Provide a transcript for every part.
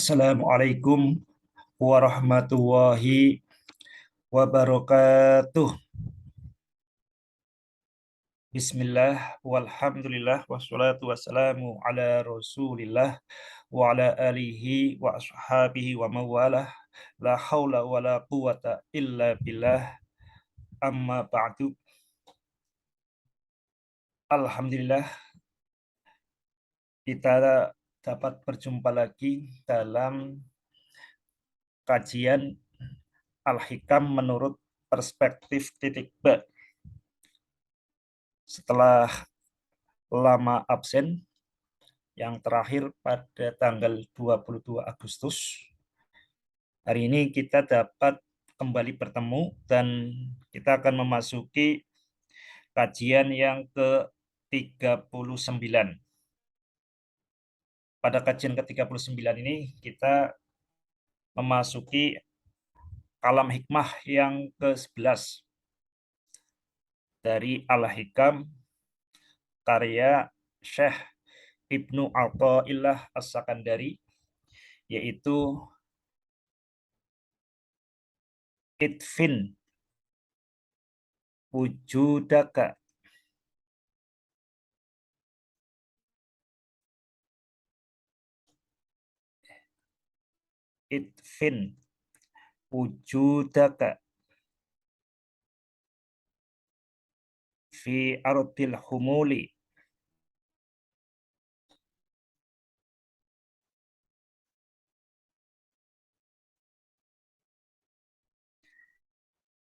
Assalamualaikum warahmatullahi wabarakatuh. Bismillah, walhamdulillah, wassalatu wassalamu ala rasulillah wa ala alihi wa ashabihi wa mawalah. La hawla wa la quwata illa billah. Amma ba'du. Alhamdulillah, kita dapat berjumpa lagi dalam kajian Al-Hikam menurut perspektif titik B. Setelah lama absen, yang terakhir pada tanggal 22 Agustus. Hari ini kita dapat kembali bertemu dan kita akan memasuki kajian yang ke-39. Pada kajian ke-39 ini kita memasuki kalam hikmah yang ke-11 dari Al-Hikam karya Syekh Ibnu Athaillah As-Sakandari, yaitu idfin wujudaka idfin wujudaka fi ardil humuli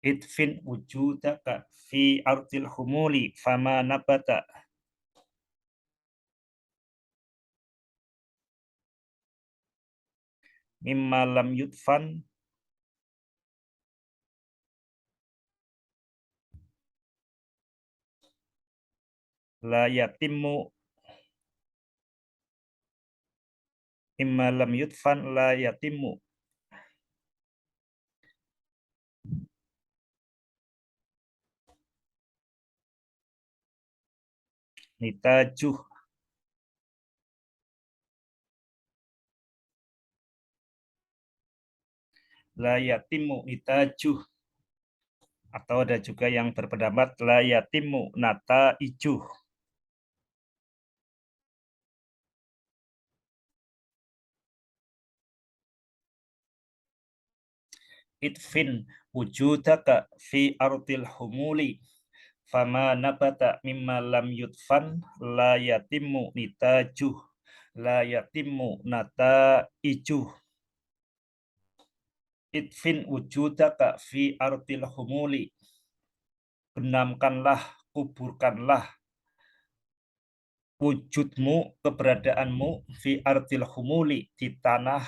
idfin wujudaka fi ardil humuli fama nabata mimma lam yudfan la yatimmu mimma lam yudfan la yatimmu. Nitajuh la yatimmu nitajuh, atau ada juga yang berpendapat la yatimmu nataijuh. Idfin wujudaka fi ardil humuli fama nabata mimma lam yudfan la yatimmu nitajuh la yatimmu nataijuh. Idfin wujudaka fi ardil humuli, benamkanlah, kuburkanlah wujudmu, keberadaanmu fi ardil humuli, di tanah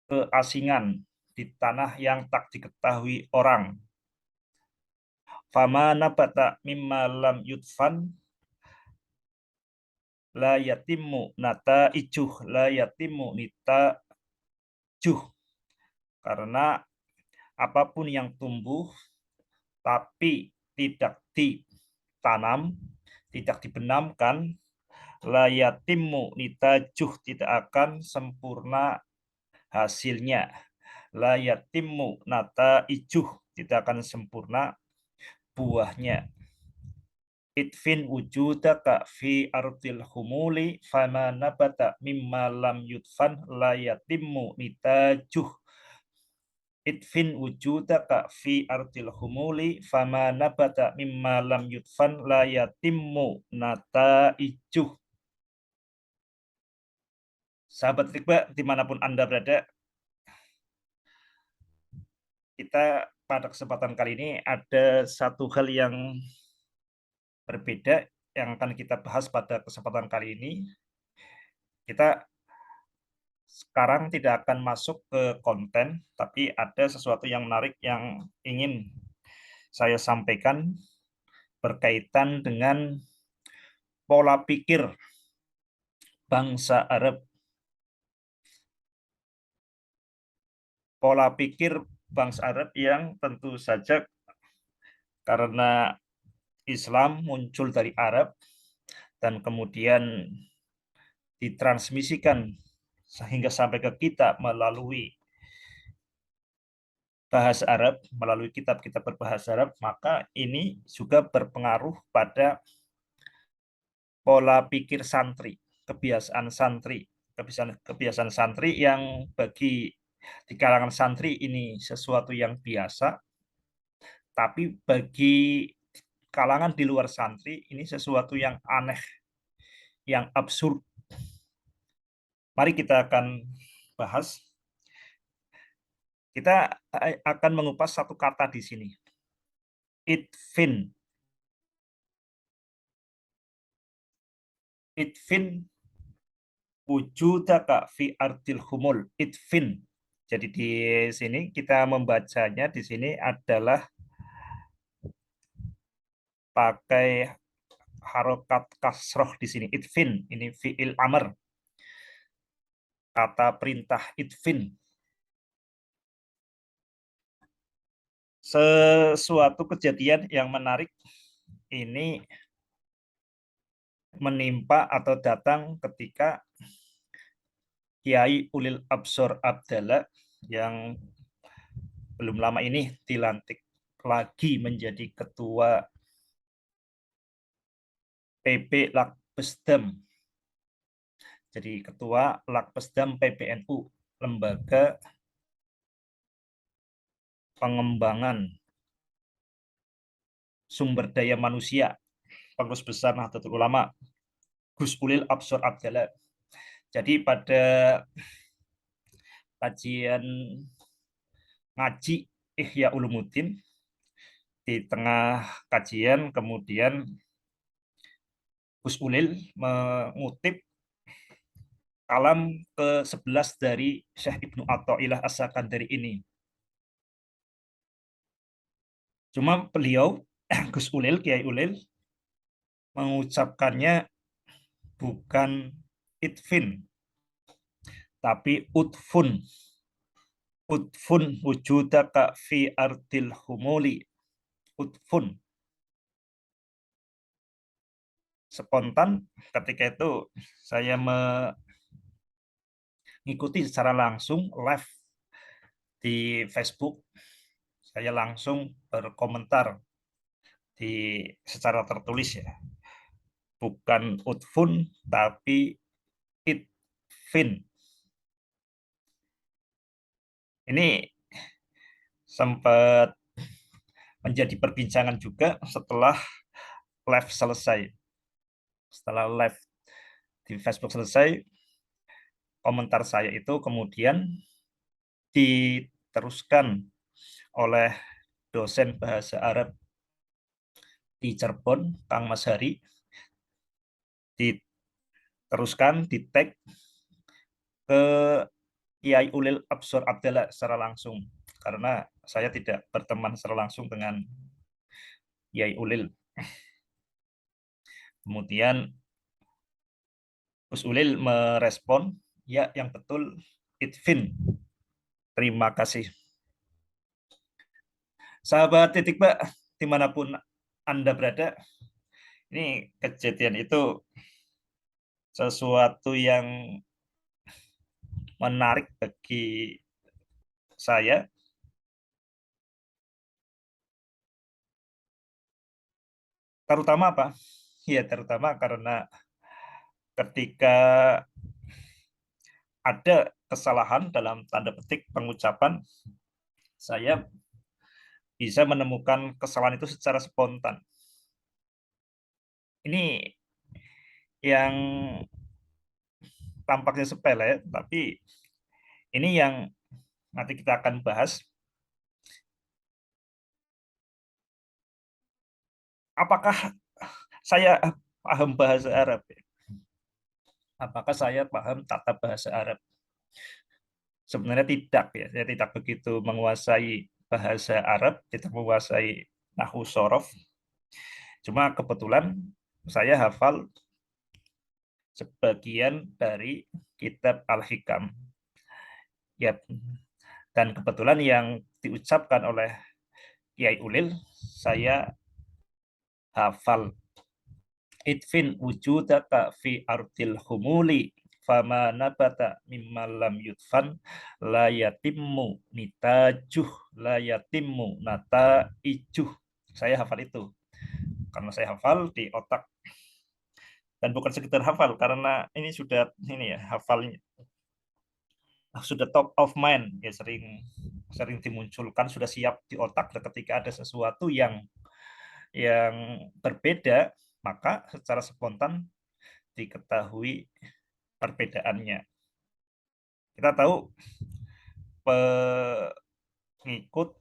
keasingan, di tanah yang tak diketahui orang. Fama nabata mimma lam yudfan la yatimmu nataijuh la yatimmu nitajuh. Karena apapun yang tumbuh tapi tidak ditanam, tidak dibenamkan, la yatimmu nitajuh, tidak akan sempurna hasilnya. La yatimmu nataijuh, tidak akan sempurna buahnya. Idfin wujudaka fi ardil humuli fama nabata mimma lam yudfan la yatimmu nitajuh. Idfin wujudaka fi ardil humuli fama nabata mimma lam yudfan la yatimmu nataijuh. Sahabat Rikba, dimanapun Anda berada, kita pada kesempatan kali ini ada satu hal yang berbeda yang akan kita bahas pada kesempatan kali ini. Kita sekarang tidak akan masuk ke konten, tapi ada sesuatu yang menarik yang ingin saya sampaikan berkaitan dengan pola pikir bangsa Arab. Pola pikir bangsa Arab yang tentu saja karena Islam muncul dari Arab dan kemudian ditransmisikan sehingga sampai ke kita melalui bahasa Arab, melalui kitab-kitab berbahasa Arab, maka ini juga berpengaruh pada pola pikir santri, kebiasaan santri, kebiasaan santri yang bagi di kalangan santri ini sesuatu yang biasa, tapi bagi kalangan di luar santri ini sesuatu yang aneh, yang absurd. Mari kita akan bahas. Kita akan mengupas satu kata di sini. Idfin. Idfin wujudaka fi ardil humul. Idfin. Jadi di sini kita membacanya di sini adalah pakai harokat kasroh di sini. Idfin. Ini fi'il amr. Kata perintah idfin. Sesuatu kejadian yang menarik ini menimpa atau datang ketika Kiai Ulil Absor Abdallah yang belum lama ini dilantik lagi menjadi ketua PP Lakbesdam. Jadi ketua Lakbesdam PBNU, lembaga pengembangan sumber daya manusia, Pengurus Besar Nahdlatul Ulama, Gus Ulil Absor Abdallah. Jadi pada kajian ngaji Ihya Ulumuddin, di tengah kajian kemudian Gus Ulil mengutip kalam ke-11 dari Syekh Ibnu Athaillah As-Sakandari ini. Cuma beliau, Gus Ulil, Kiai Ulil, mengucapkannya bukan itfin, tapi utfun. Utfun wujudaka fi ardil humuli. Utfun. Spontan ketika itu saya mengikuti secara langsung live di Facebook. Saya langsung berkomentar secara tertulis ya. Bukan utfun tapi itfin. Ini sempat menjadi perbincangan juga setelah live selesai. Setelah live di Facebook selesai, komentar saya itu kemudian diteruskan oleh dosen bahasa Arab di Cirebon, Kang Mas Hari, diteruskan, di-tag ke Kiai Ulil Absor Abdallah secara langsung, karena saya tidak berteman secara langsung dengan Kiai Ulil. Kemudian Gus Ulil merespon, ya yang betul, Itfin. Terima kasih. Sahabat Titik Mbak, dimanapun Anda berada, ini kejadian itu sesuatu yang menarik bagi saya. Terutama apa? Ya, terutama karena ketika ada kesalahan dalam tanda petik pengucapan, saya bisa menemukan kesalahan itu secara spontan. Ini yang tampaknya sepele, tapi ini yang nanti kita akan bahas. Apakah saya paham bahasa Arab? Apakah saya paham tata bahasa Arab? Sebenarnya tidak ya, saya tidak begitu menguasai bahasa Arab, tidak menguasai nahwu sorof. Cuma kebetulan saya hafal sebagian dari kitab Al-Hikam. Ya, dan kebetulan yang diucapkan oleh Kiai Ulil, saya hafal. Idfin wujudaka fi ardil humuli. fama nabata mimma lam yudfan la yatimmu nitajuh la yatimmu nata ijuh. Saya hafal itu. Karena saya hafal di otak, dan bukan sekedar hafal karena ini sudah ini ya, hafalnya sudah top of mind ya, sering sering dimunculkan, sudah siap di otak. Dan ketika ada sesuatu yang berbeda, maka secara spontan diketahui perbedaannya. Kita tahu pengikut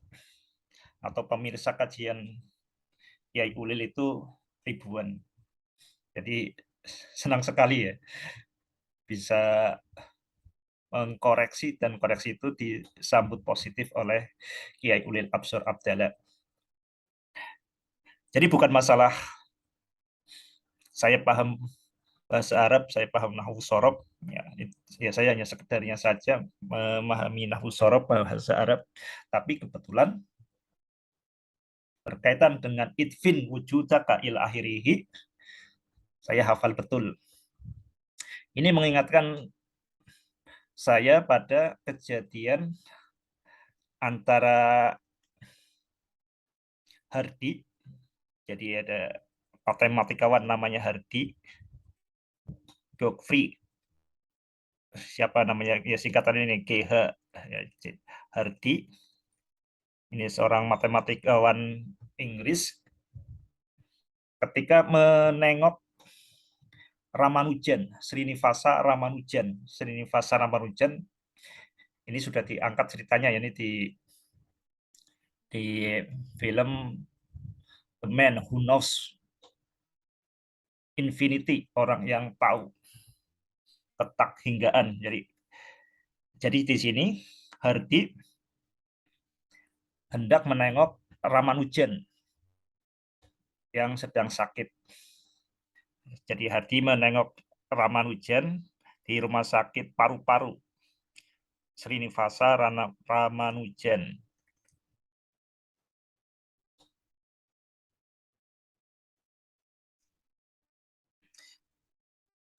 atau pemirsa kajian Kiai Ulil itu ribuan. Jadi senang sekali ya bisa mengkoreksi, dan koreksi itu disambut positif oleh Kiai Ulil Absor Abdallah. Jadi bukan masalah saya paham bahasa Arab, saya paham nahwu sorob, ya saya hanya sekedarnya saja memahami nahwu sorob bahasa Arab, tapi kebetulan berkaitan dengan idfin wujudaka il akhirihi, saya hafal betul. Ini mengingatkan saya pada kejadian antara Hardi, jadi ada matematikawan namanya Hardi, Godfrey, siapa namanya ya, singkatan ini GH ya, Hardi. Ini seorang matematikawan Inggris. Ketika menengok Ramanujan, Srinivasa Ramanujan, ini sudah diangkat ceritanya ya, ini di film The Man Who Knows Infinity, orang yang tahu petak hinggaan. Jadi di sini Hardi hendak menengok Ramanujan yang sedang sakit. Jadi Hardi menengok Ramanujan di rumah sakit paru-paru Srinivasa Ramanujan.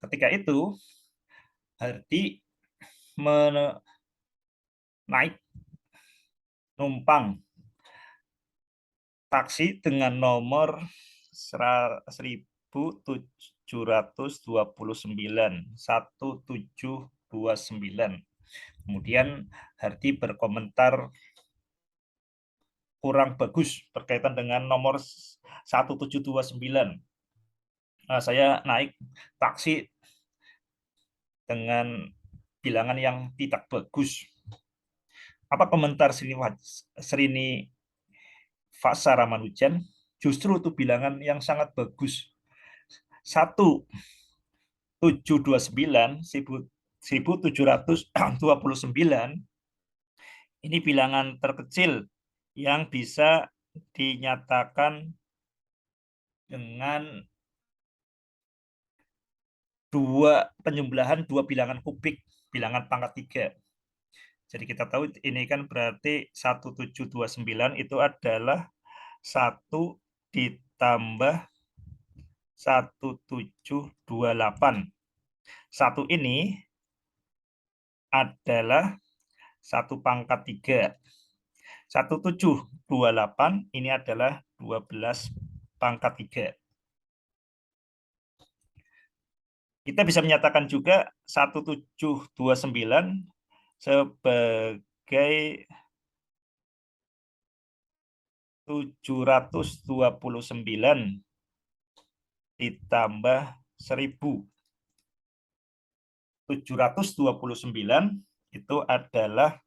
Ketika itu Hardi naik numpang taksi dengan nomor 1729. Kemudian Hardi berkomentar kurang bagus berkaitan dengan nomor 1729. Saya naik taksi dengan bilangan yang tidak bagus. Apa komentar Srinivasa Ramanujan? Justru itu bilangan yang sangat bagus. 1729 ini bilangan terkecil yang bisa dinyatakan dengan penjumlahan dua bilangan kubik, bilangan pangkat 3. Jadi kita tahu ini kan berarti 1729 itu adalah 1 ditambah 1728. 1 ini adalah 1 pangkat 3. 1728 ini adalah 12 pangkat 3. Kita bisa menyatakan juga 1729 sebagai 729 ditambah 1000. 729 itu adalah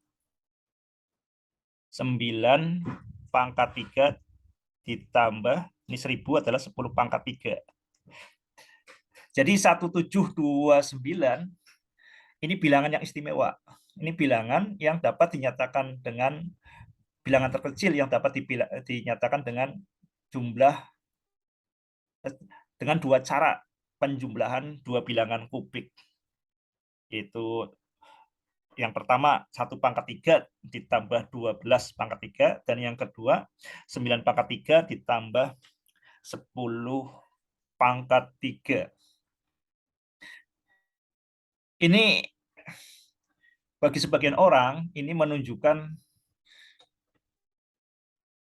9 pangkat 3 ditambah, ini 1000 adalah 10 pangkat 3. Jadi 1729 ini bilangan yang istimewa. Ini bilangan yang dapat dinyatakan dengan bilangan terkecil yang dapat dinyatakan dengan jumlah, dengan dua cara penjumlahan dua bilangan kubik. Itu yang pertama 1 pangkat 3 ditambah 12 pangkat 3, dan yang kedua 9 pangkat 3 ditambah 10 pangkat 3. Ini bagi sebagian orang ini menunjukkan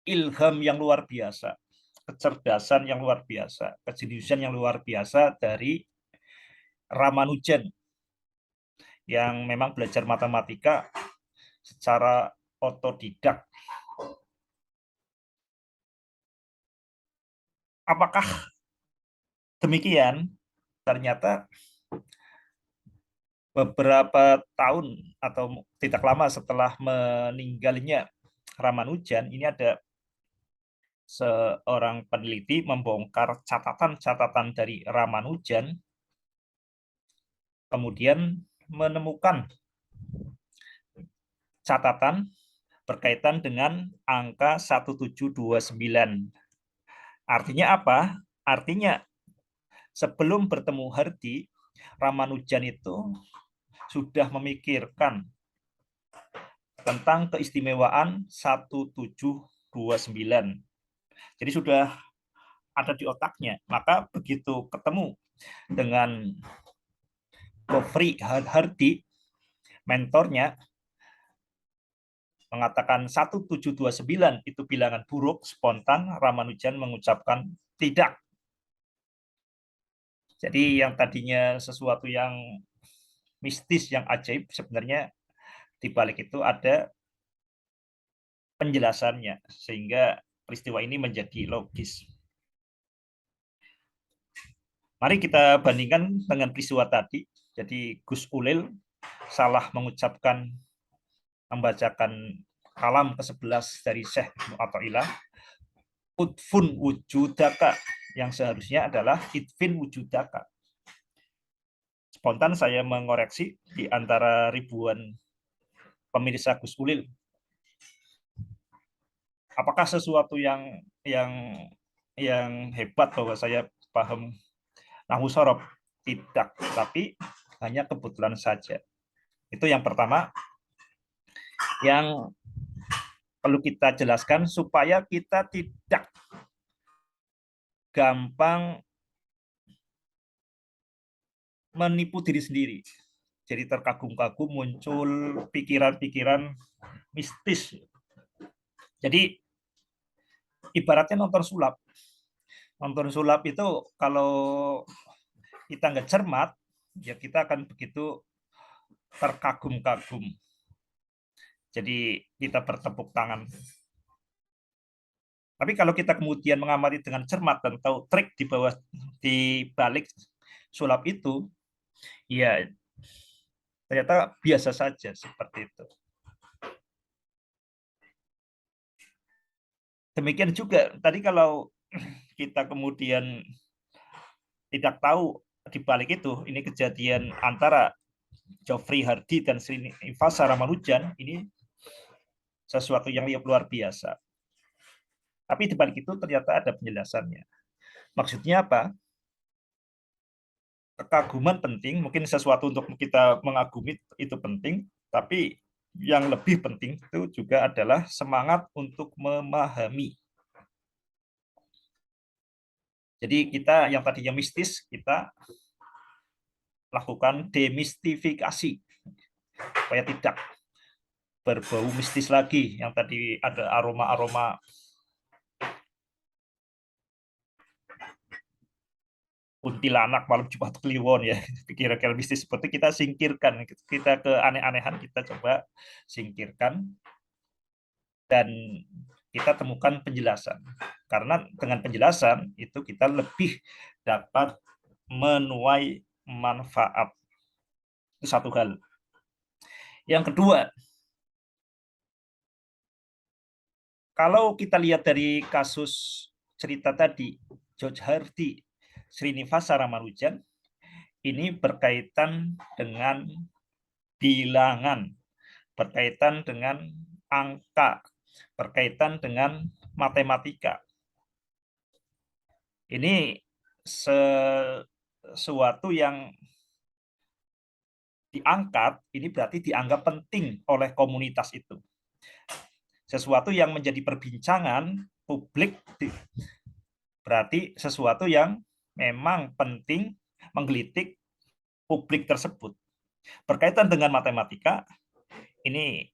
ilham yang luar biasa, kecerdasan yang luar biasa, kejeniusan yang luar biasa dari Ramanujan yang memang belajar matematika secara otodidak. Apakah demikian? Ternyata beberapa tahun atau tidak lama setelah meninggalnya Ramanujan, ini ada seorang peneliti membongkar catatan-catatan dari Ramanujan, kemudian menemukan catatan berkaitan dengan angka 1729. Artinya apa? Artinya sebelum bertemu Hardy, Ramanujan itu sudah memikirkan tentang keistimewaan 1729. Jadi sudah ada di otaknya. Maka begitu ketemu dengan Geoffrey Hardy, mentornya, mengatakan 1729 itu bilangan buruk, spontan Ramanujan mengucapkan tidak. Jadi yang tadinya sesuatu yang mistis, yang ajaib, sebenarnya di balik itu ada penjelasannya, sehingga peristiwa ini menjadi logis. Mari kita bandingkan dengan peristiwa tadi. Jadi Gus Ulil salah mengucapkan, membacakan kalam ke-11 dari Syekh Ibnu Athaillah, Udfun wujudaka, yang seharusnya adalah Idfin wujudaka. Spontan saya mengoreksi di antara ribuan pemirsa Gus Ulil. Apakah sesuatu yang hebat bahwa saya paham nahwu sorof? Tidak, tapi hanya kebetulan saja. Itu yang pertama yang perlu kita jelaskan supaya kita tidak gampang menipu diri sendiri. Jadi terkagum-kagum, muncul pikiran-pikiran mistis. Jadi ibaratnya nonton sulap. Nonton sulap itu kalau kita nggak cermat, ya kita akan begitu terkagum-kagum. Jadi kita bertepuk tangan. Tapi kalau kita kemudian mengamati dengan cermat dan tahu trik di balik sulap itu, ya ternyata biasa saja seperti itu. Demikian juga tadi kalau kita kemudian tidak tahu di balik itu, ini kejadian antara Geoffrey Hardy dan Srinivasa Ramanujan, ini sesuatu yang luar biasa. Tapi di balik itu ternyata ada penjelasannya. Maksudnya apa? Kekaguman penting, mungkin sesuatu untuk kita mengagumi itu penting, tapi yang lebih penting itu juga adalah semangat untuk memahami. Jadi kita yang tadinya mistis, kita lakukan demistifikasi supaya tidak berbau mistis lagi. Yang tadi ada aroma-aroma kuntilanak, malam Jumat Kliwon, ya kira-kira mistis seperti kita singkirkan, kita ke aneh-anehan kita coba singkirkan dan kita temukan penjelasan, karena dengan penjelasan itu kita lebih dapat menuai manfaat. Itu satu hal. Yang kedua, kalau kita lihat dari kasus cerita tadi, George Hardy, Srinivasa Ramanujan, ini berkaitan dengan bilangan, berkaitan dengan angka, berkaitan dengan matematika. Ini sesuatu yang diangkat, ini berarti dianggap penting oleh komunitas itu. Sesuatu yang menjadi perbincangan publik berarti sesuatu yang memang penting menggelitik publik tersebut. Berkaitan dengan matematika, ini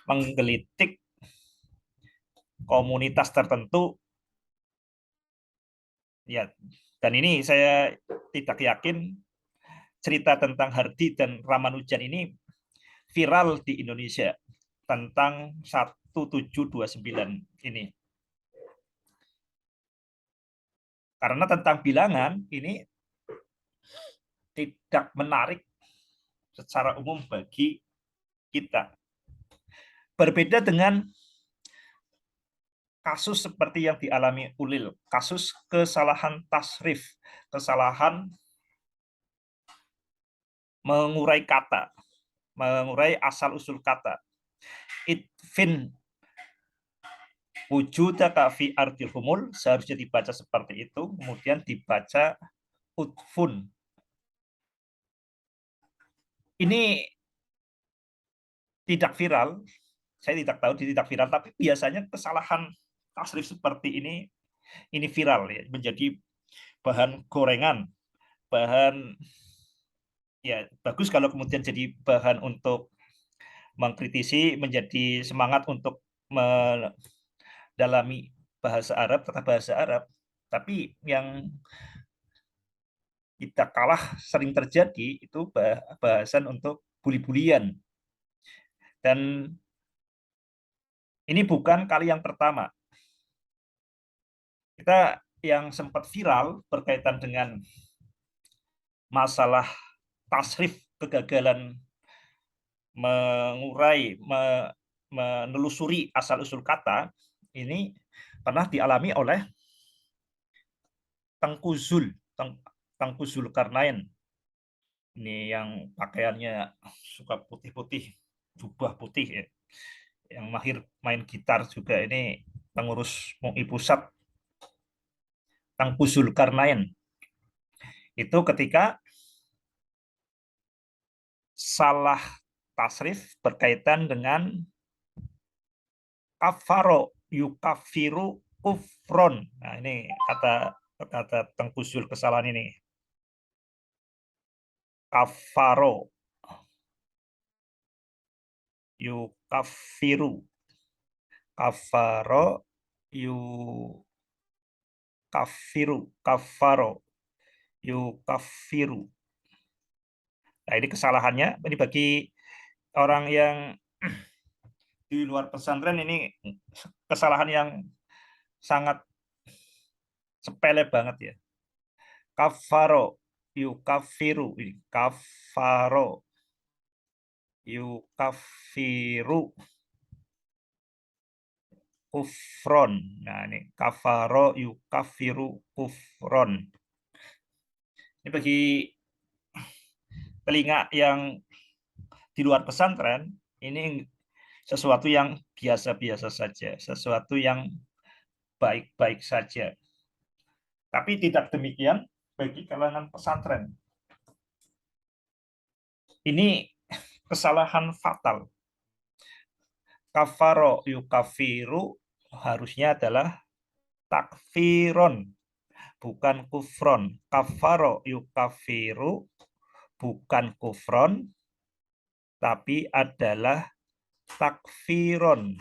menggelitik komunitas tertentu, ya. Dan ini saya tidak yakin cerita tentang Hardi dan Ramanujan ini viral di Indonesia tentang 1729 ini. Karena tentang bilangan ini tidak menarik secara umum bagi kita. Berbeda dengan kasus seperti yang dialami Ulil, kasus kesalahan tasrif, kesalahan mengurai kata, mengurai asal-usul kata. Itfin wujudaka fi ardil humul, seharusnya dibaca seperti itu, kemudian dibaca utfun. Ini tidak viral, saya tidak tahu tidak viral, tapi biasanya kesalahan tasrif seperti ini viral ya, menjadi bahan gorengan, bahan ya bagus kalau kemudian jadi bahan untuk mengkritisi, menjadi semangat untuk mendalami bahasa Arab, tata bahasa Arab. Tapi yang kita kalah sering terjadi itu bahasan untuk bully-bulian. Dan ini bukan kali yang pertama. Kita yang sempat viral berkaitan dengan masalah tasrif, kegagalan mengurai, menelusuri asal-usul kata, ini pernah dialami oleh Tengku Zulkarnain. Ini yang pakaiannya suka putih-putih, jubah putih ya. Yang mahir main gitar juga, ini pengurus MUI Pusat, Tengku Zulkarnain. Itu ketika salah tasrif berkaitan dengan kafaro yukafiru kufron. Nah, ini kata Tengku Zul kesalahan ini. Kafaro yukafiru, kafaro yukafiru, kafaro yukafiru. Nah, ini kesalahannya. Ini bagi orang yang di luar pesantren, ini kesalahan yang sangat sepele banget ya. Kafaro yukafiru, ini kafaro yukafiru kufron. Nah, ini kafaro yukafiru kufron. Ini bagi telinga yang di luar pesantren, ini sesuatu yang biasa-biasa saja, sesuatu yang baik-baik saja. Tapi tidak demikian bagi kalangan pesantren. Ini kesalahan fatal. Kafaro yukafiru harusnya adalah takfiron, bukan kufron. Kafaro yukafiru bukan kufron, tapi adalah takfiron.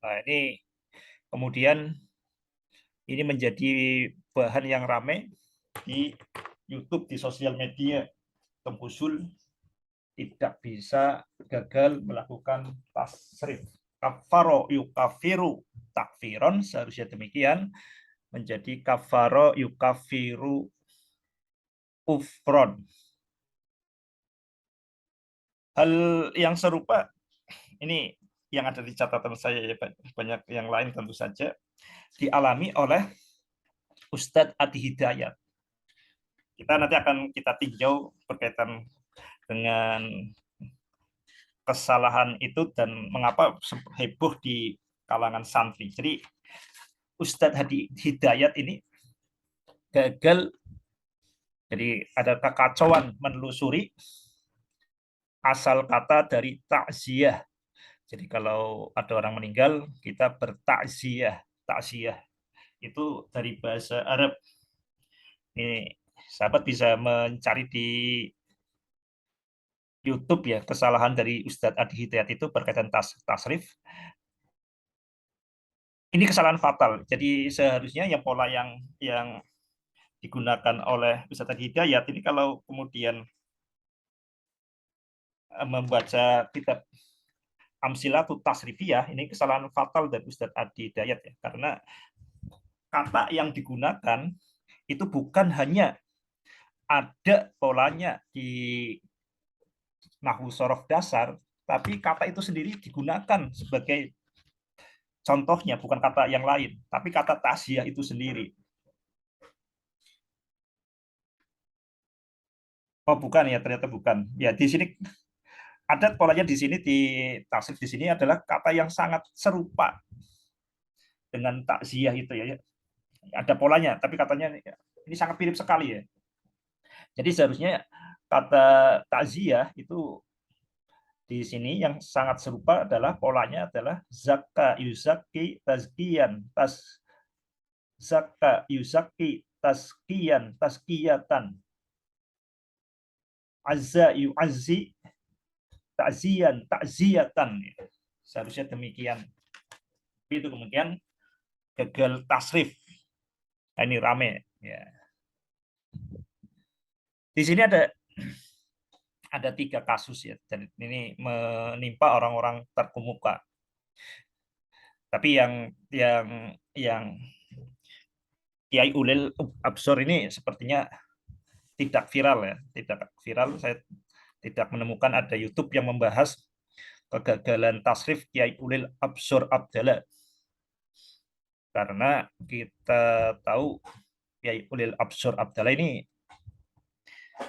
Nah, ini kemudian ini menjadi bahan yang ramai di YouTube, di sosial media. Tengku Zul tidak bisa, gagal melakukan tasrif. Kafaro yukafiru takfiron, seharusnya demikian, menjadi kafaro yukafiru kufron. Hal yang serupa ini yang ada di catatan saya, banyak yang lain tentu saja, dialami oleh Ustadz Adi Hidayat. Kita nanti akan kita tinjau berkaitan dengan kesalahan itu dan mengapa heboh di kalangan santri. Jadi Ustadz Adi Hidayat ini gagal, jadi ada kekacauan menelusuri asal kata dari takziah. Jadi kalau ada orang meninggal, kita bertakziah, takziah. itu dari bahasa Arab. Ini sahabat bisa mencari di YouTube ya, kesalahan dari Ustadz Adi Hidayat itu berkaitan tasrif. Ini kesalahan fatal. Jadi seharusnya yang pola yang digunakan oleh Ustadz Adi Hidayat ini kalau kemudian membaca kitab Amsilatut Tasrifiyah, ini kesalahan fatal dari Ustadz Adi Hidayat ya, karena kata yang digunakan itu bukan hanya ada polanya di nahwu sorof dasar, tapi kata itu sendiri digunakan sebagai contohnya, bukan kata yang lain, tapi kata tasyiah itu sendiri. Oh bukan ya, ternyata bukan. Ya di sini ada polanya di sini di tasrif di sini adalah kata yang sangat serupa dengan takziah itu ya. Ada polanya, tapi katanya ini sangat mirip sekali ya. Jadi seharusnya kata takziah itu di sini yang sangat serupa adalah polanya adalah zakka yuzaki tazkiyan zakka yuzaki tazkiyan tazkiyatan azza yu'azzi takzian takziatan, seharusnya demikian. Itu kemudian gagal tasrif. Nah, ini rame ya. Di sini ada 3 kasus ya, dan ini menimpa orang-orang terkemuka. Tapi yang Kiai Ulil Absor ini sepertinya tidak viral ya, tidak viral. Saya tidak menemukan ada YouTube yang membahas kegagalan tasrif Kiai Ulil Absor Abdallah. Karena kita tahu Kiai Ulil Absor Abdallah ini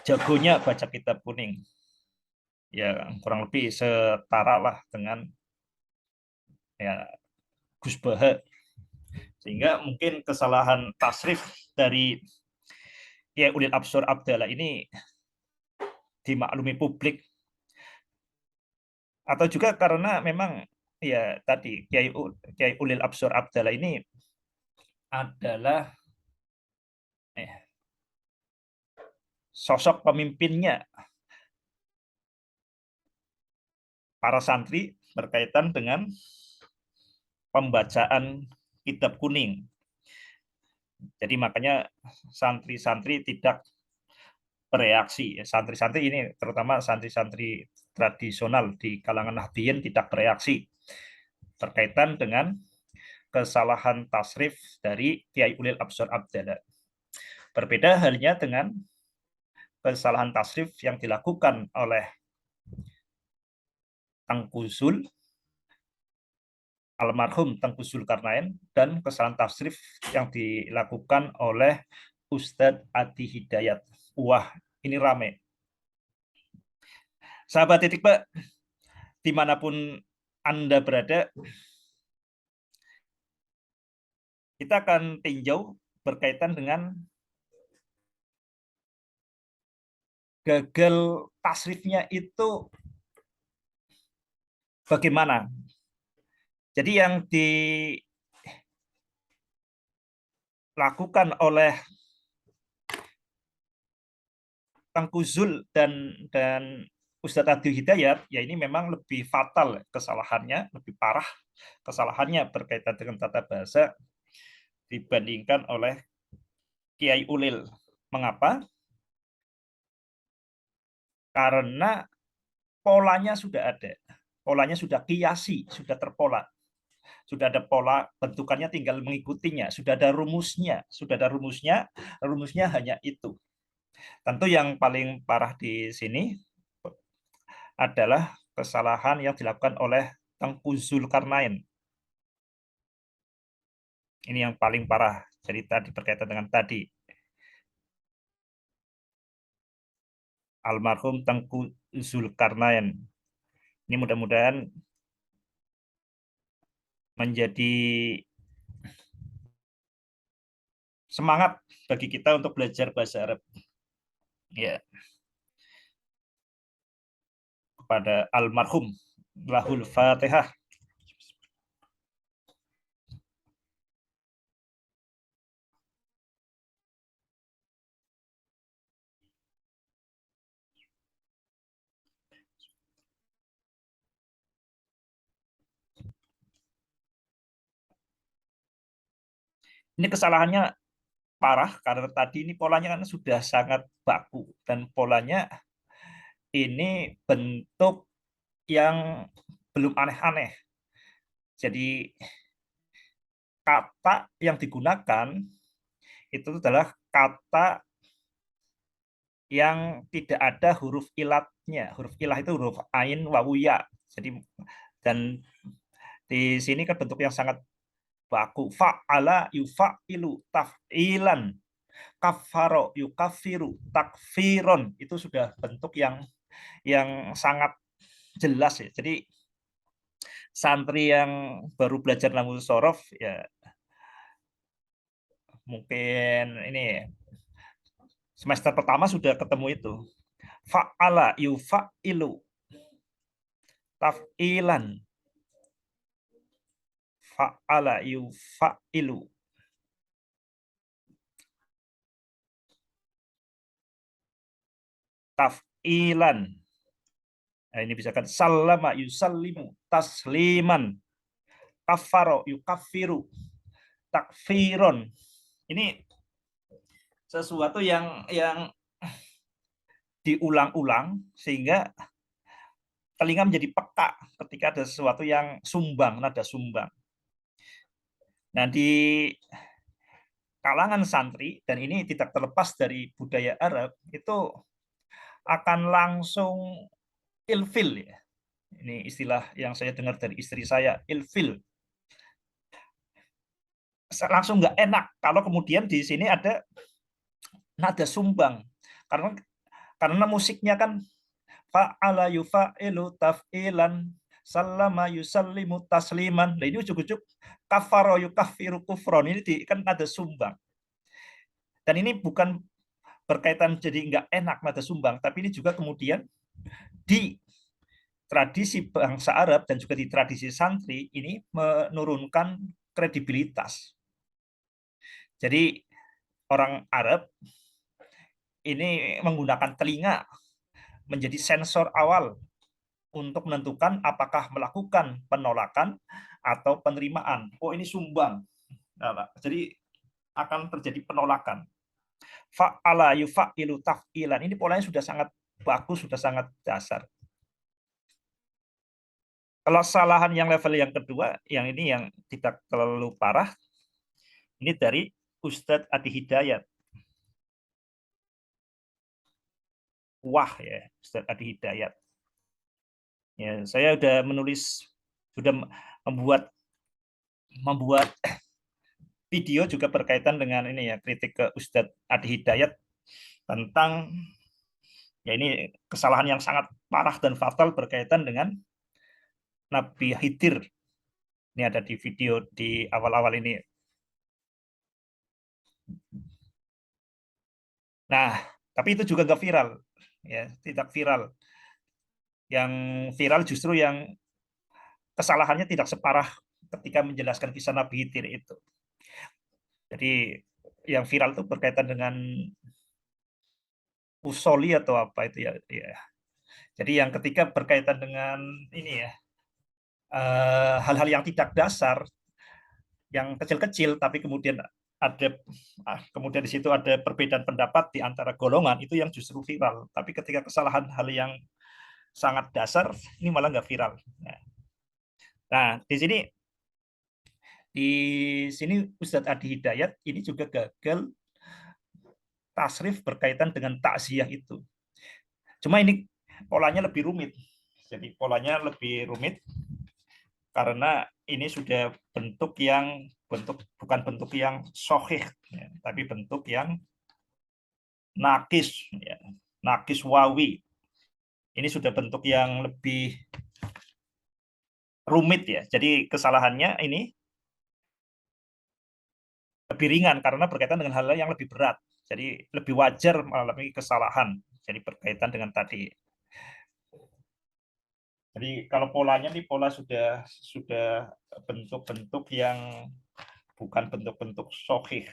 jagonya baca kitab kuning. Ya kurang lebih setara lah dengan ya Gus Baha. Sehingga mungkin kesalahan tasrif dari Kiai Ulil Absor Abdallah ini dimaklumi publik, atau juga karena memang ya tadi Kiai Ulil Absor Abdallah ini adalah sosok pemimpinnya para santri berkaitan dengan pembacaan kitab kuning. Jadi makanya santri-santri tidak bereaksi. Santri-santri ini terutama santri-santri tradisional di kalangan Nahdliyin tidak bereaksi berkaitan dengan kesalahan tasrif dari Kiai Ulil Absor Abdallah. Berbeda halnya dengan kesalahan tasrif yang dilakukan oleh Tengku Zul, almarhum Tengku Zulkarnain, dan kesalahan tasrif yang dilakukan oleh Ustadz Adi Hidayat. Wah, ini rame. Sahabat titik Pak, dimanapun Anda berada, kita akan tinjau berkaitan dengan gagal tasrifnya itu bagaimana. Jadi yang dilakukan oleh Tengku Zul dan Ustadz Adi Hidayat, ya ini memang lebih fatal kesalahannya, lebih parah kesalahannya berkaitan dengan tata bahasa dibandingkan oleh Kiai Ulil. Mengapa? Karena polanya sudah ada. Polanya sudah kiasi, sudah terpola. Sudah ada pola, bentukannya tinggal mengikutinya. Sudah ada rumusnya. Rumusnya hanya itu. Tentu yang paling parah di sini adalah kesalahan yang dilakukan oleh Tengku Zulkarnain. Ini yang paling parah. Jadi tadi berkaitan dengan tadi. Almarhum Tengku Zulkarnain. Ini mudah-mudahan menjadi semangat bagi kita untuk belajar bahasa Arab. Ya, kepada almarhum lahul Fatihah. Ini kesalahannya parah karena tadi ini polanya kan sudah sangat baku dan polanya ini bentuk yang belum aneh-aneh. Jadi kata yang digunakan itu adalah kata yang tidak ada huruf ilatnya. Huruf ilah itu huruf ain, wawu, ya. Jadi dan di sini kan bentuk yang sangat baku. Fa'ala yufa'ilu taf'ilan. Kafaro yukafiru takfiron. Itu sudah bentuk yang sangat jelas ya. Jadi santri yang baru belajar nahwu sorof ya mungkin ini semester pertama sudah ketemu itu. Fa'ala yufa'ilu taf'ilan. Fa'ala yufa'ilu taf'ilan. Nah, ini bisa kan sallama yusallimu tasliman. Kafaro yukafiru takfiron. Ini sesuatu yang diulang-ulang sehingga telinga menjadi peka ketika ada sesuatu yang sumbang, nada sumbang. Nah, di kalangan santri, dan ini tidak terlepas dari budaya Arab, itu akan langsung ilfil ya. Ini istilah yang saya dengar dari istri saya, ilfil. Langsung nggak enak kalau kemudian di sini ada nada sumbang. Karena musiknya kan fa'ala yufa'ilu taf'ilan sallama yusallimu tasliman. Nah, ini ujuk-ujuk kafaro yukafiru kufron. Ini kan nada sumbang. Dan ini bukan berkaitan jadi nggak enak nada sumbang, tapi ini juga kemudian di tradisi bangsa Arab dan juga di tradisi santri ini menurunkan kredibilitas. Jadi orang Arab ini menggunakan telinga menjadi sensor awal untuk menentukan apakah melakukan penolakan atau penerimaan. Oh, ini sumbang. Nah, jadi akan terjadi penolakan. Fa'ala yufa'ilu taf'ilan. Ini polanya sudah sangat bagus, sudah sangat dasar. Kalau kesalahan yang level yang kedua, yang ini yang tidak terlalu parah, ini dari Ustadz Adi Hidayat. Wah ya, Ustadz Adi Hidayat. Ya, saya sudah membuat video juga berkaitan dengan ini ya, kritik ke Ustadz Adi Hidayat tentang ya ini kesalahan yang sangat parah dan fatal berkaitan dengan Nabi Khidir. Ini ada di video di awal-awal ini. Nah, tapi itu juga nggak viral, ya, tidak viral. Yang viral justru yang kesalahannya tidak separah ketika menjelaskan kisah Nabi Khidir itu. Jadi yang viral itu berkaitan dengan usoli atau apa itu ya. Ya. Jadi yang ketika berkaitan dengan ini ya hal-hal yang tidak dasar, yang kecil-kecil, tapi kemudian di situ ada perbedaan pendapat di antara golongan itu yang justru viral. Tapi ketika kesalahan hal yang sangat dasar ini malah nggak viral. Nah, di sini Ustadz Adi Hidayat ini juga gagal tasrif berkaitan dengan takziah itu. Cuma ini polanya lebih rumit. Jadi polanya lebih rumit karena ini sudah bukan bentuk yang sohih, ya, tapi bentuk yang nakis, ya, nakis wawi. Ini sudah bentuk yang lebih rumit ya. Jadi kesalahannya ini lebih ringan karena berkaitan dengan hal yang lebih berat. Jadi lebih wajar mengalami kesalahan. Jadi berkaitan dengan tadi. Jadi kalau polanya nih pola sudah bentuk-bentuk yang bukan bentuk-bentuk sohih,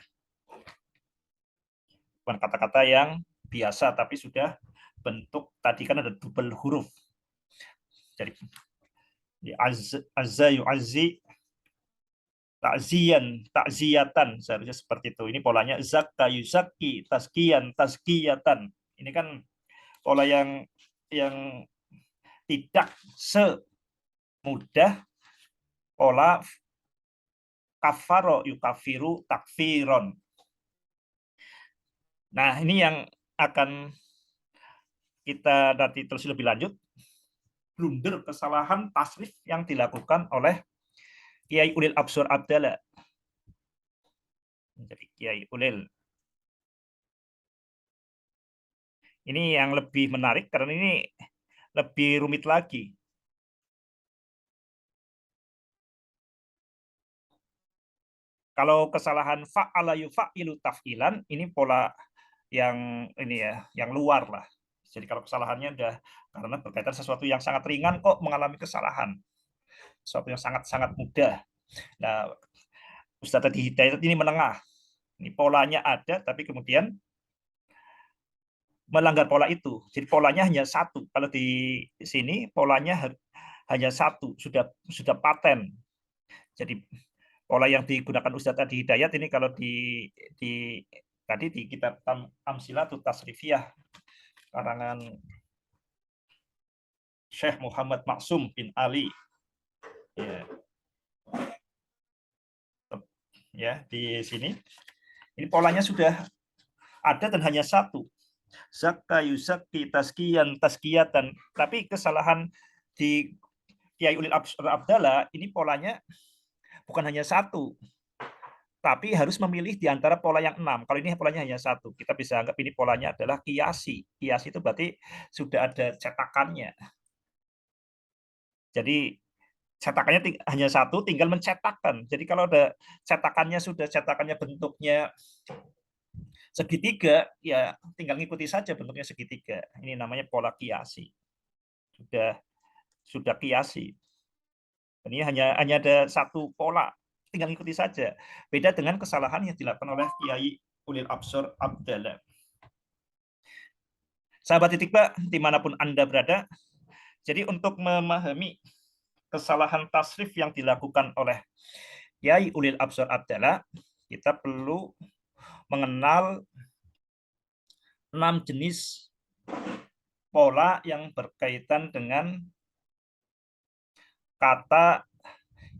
bukan kata-kata yang biasa, tapi sudah bentuk tadi kan ada double huruf. Jadi azza yu'azzi takziatan seharusnya seperti itu. Ini polanya zakka yuzakki, tazkiyan, tazkiyatan. Ini kan pola yang tidak semudah pola kafaro yukafiru takfiron. Nah, ini yang akan kita nanti terus lebih lanjut, blunder kesalahan tasrif yang dilakukan oleh Kiai Ulil Absor Abdallah. Jadi Kiai Ulil. Ini yang lebih menarik karena ini lebih rumit lagi. Kalau kesalahan fa'ala yufa'ilu taf'ilan, ini pola yang ini ya, yang luar lah. Jadi kalau kesalahannya udah karena berkaitan sesuatu yang sangat ringan kok mengalami kesalahan. Sesuatu yang sangat-sangat mudah. Nah, Ustadz tadi Hidayat ini menengah. Ini polanya ada, tapi kemudian melanggar pola itu. Jadi polanya hanya satu. Kalau di sini polanya hanya satu, sudah paten. Jadi pola yang digunakan Ustadz tadi Hidayat ini kalau di tadi di kitab Amsilatut Tasrifiyah karangan Syekh Muhammad Maksum bin Ali, ya, ya di sini ini polanya sudah ada dan hanya satu, zakka yuzakki taskiyan taskiyatan. Tapi kesalahan di Kiai Ulil Abdallah ini polanya bukan hanya satu, tapi harus memilih di antara pola yang 6. Kalau ini polanya hanya satu, kita bisa anggap ini polanya adalah kiasi. Kiasi itu berarti sudah ada cetakannya. Jadi cetakannya hanya satu, tinggal mencetakkan. Jadi kalau ada cetakannya, sudah cetakannya bentuknya segitiga, ya tinggal ngikuti saja bentuknya segitiga. Ini namanya pola kiasi. Sudah kiasi. Ini hanya ada satu pola, tinggal ngikuti saja. Beda dengan kesalahan yang dilakukan oleh Kiai Ulil Absor Abdallah. Sahabat Titikba, dimanapun Anda berada, jadi untuk memahami kesalahan tasrif yang dilakukan oleh Kiai Ulil Absor Abdallah, kita perlu mengenal 6 jenis pola yang berkaitan dengan kata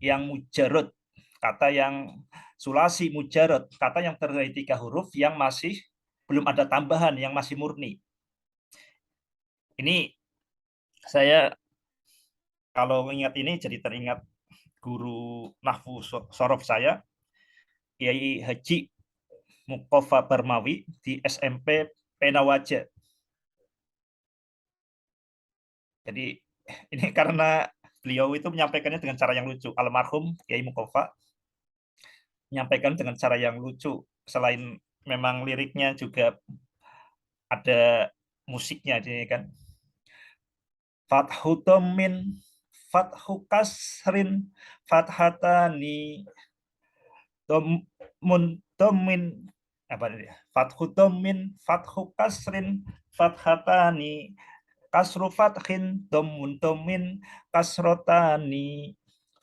yang mujarad, kata yang sulasi mujarad, kata yang terdiri 3 huruf yang masih belum ada tambahan, yang masih murni. Ini saya kalau ingat ini jadi teringat guru nahwu sorof saya, Kiai Haji Muqoffa Barmawi di SMP Penawaja. Jadi ini karena beliau itu menyampaikannya dengan cara yang lucu. Almarhum Kiai Muqoffa menyampaikan dengan cara yang lucu. Selain memang liriknya juga ada musiknya, kan. Fathu domin, fathu kasrin, fathatani, domun domin, apa ini? Fathu domin, fathu kasrin, fathatani, kasru fathin, domun domin, kasrotani,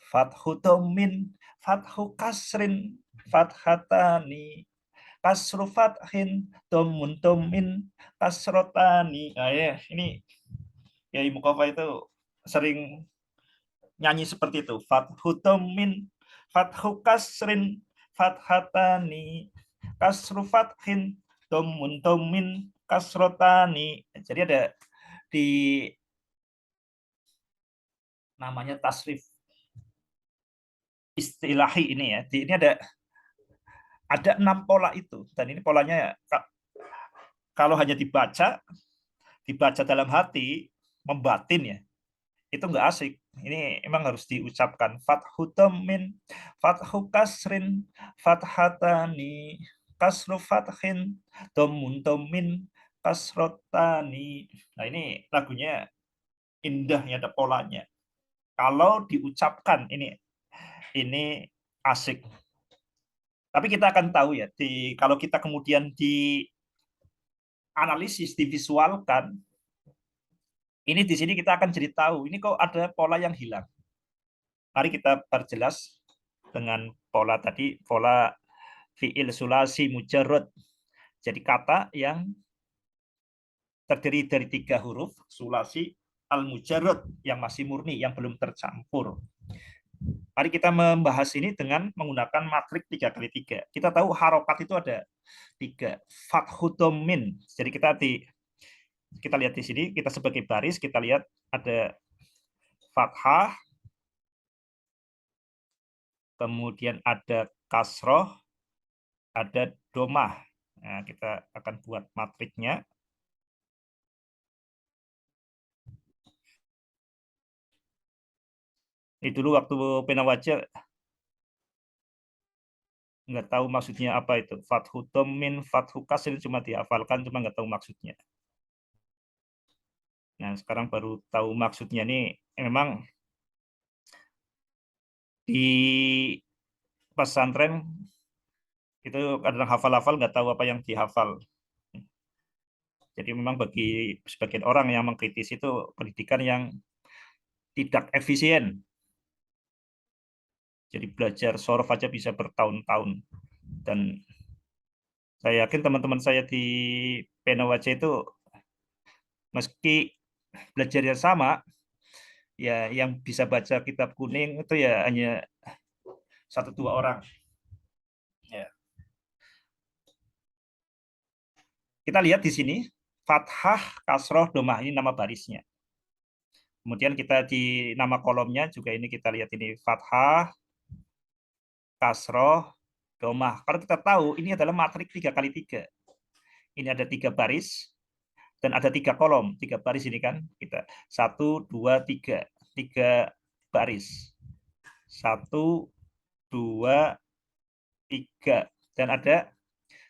fathu domin, fathu kasrin, fathatani, kasru fathin, domun domin, kasrotani. Nah, ya, ini Kiai Muqoffa itu sering nyanyi seperti itu. Fathu domin, fathu kasrin, fathatani, kasru fathin, domun domin, kasrotani. Jadi ada di namanya tasrif istilahi ini ya. Ini ada 6 pola itu, dan ini polanya kalau hanya dibaca dalam hati, membatin ya, itu nggak asik. Ini emang harus diucapkan. Fathu domin, fathu kasrin, fathatani, kasru fathin, domun domin, kasrotani. Nah, ini lagunya indahnya, ada polanya. Kalau diucapkan ini asik. Tapi kita akan tahu ya, kalau kita kemudian dianalisis, divisualkan, ini di sini kita akan jadi tahu, ini kok ada pola yang hilang. Mari kita perjelas dengan pola tadi, pola fiil sulasi mujarrad. Jadi kata yang terdiri dari 3 huruf sulasi al-mujarrad yang masih murni, yang belum tercampur. Mari kita membahas ini dengan menggunakan matrik 3x3. Kita tahu harokat itu ada 3. Fathutomin. Jadi kita lihat di sini, kita sebagai baris, kita lihat ada fathah, kemudian ada kasroh, ada domah. Nah, kita akan buat matriknya. Ini dulu waktu pena wajah nggak tahu maksudnya apa itu. Fathu domin, fathu kasr cuma dihafalkan, cuma nggak tahu maksudnya. Nah, sekarang baru tahu maksudnya nih. Memang di pesantren itu kadang hafal-hafal nggak tahu apa yang dihafal. Jadi memang bagi sebagian orang yang mengkritisi itu pendidikan yang tidak efisien. Jadi belajar sorof aja bisa bertahun-tahun. Dan saya yakin teman-teman saya di Penawaja itu meski belajarnya sama, ya yang bisa baca kitab kuning itu ya hanya 1-2 orang. Ya. Kita lihat di sini, fathah, kasroh, domah, ini nama barisnya. Kemudian kita di nama kolomnya juga ini kita lihat ini fathah, kasroh, domah. Kalau kita tahu ini adalah matrik 3x3. Ini ada 3 baris dan ada 3 kolom. 3 baris ini kan kita 1, 2, 3. 3 baris. 1, 2, 3. Dan ada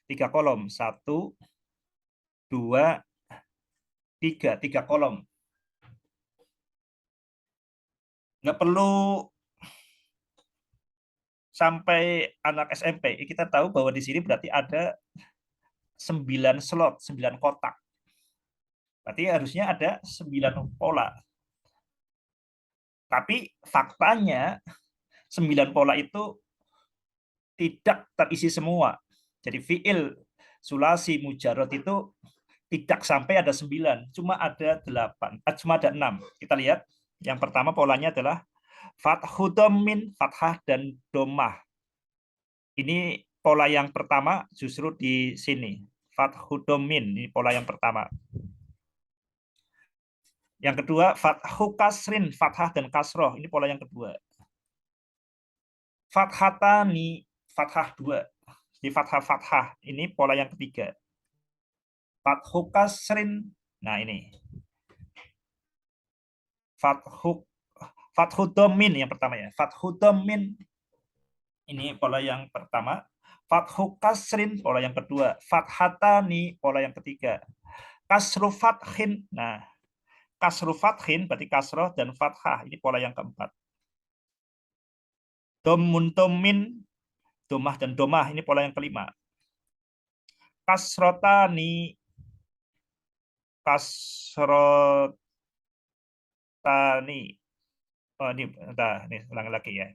3 kolom. 1, 2, 3. 3 kolom. Nggak perlu sampai anak SMP. Kita tahu bahwa di sini berarti ada 9 slot, 9 kotak. Berarti harusnya ada 9 pola. Tapi faktanya 9 pola itu tidak terisi semua. Jadi fiil sulasi mujarot itu tidak sampai ada 9, cuma ada 8, cuma ada 6. Kita lihat, yang pertama polanya adalah fathu domin, fathah dan domah. Ini pola yang pertama justru di sini. Fathu domin, ini pola yang pertama. Yang kedua, fathu kasrin, fathah dan kasroh. Ini pola yang kedua. Fathatani, fathah 2. Di fathah-fathah, ini pola yang ketiga. Fathu kasrin, nah ini. Fathu domin yang pertama ya. Fathu domin, ini pola yang pertama. Fathu kasrin, pola yang kedua. Fathatani, pola yang ketiga. Kasru fathin, nah kasru fathin berarti kasroh dan fathah, ini pola yang keempat. Domun domin, domah dan domah, ini pola yang kelima. Kasrotani, kasrotani, oh ini ulang lagi ya.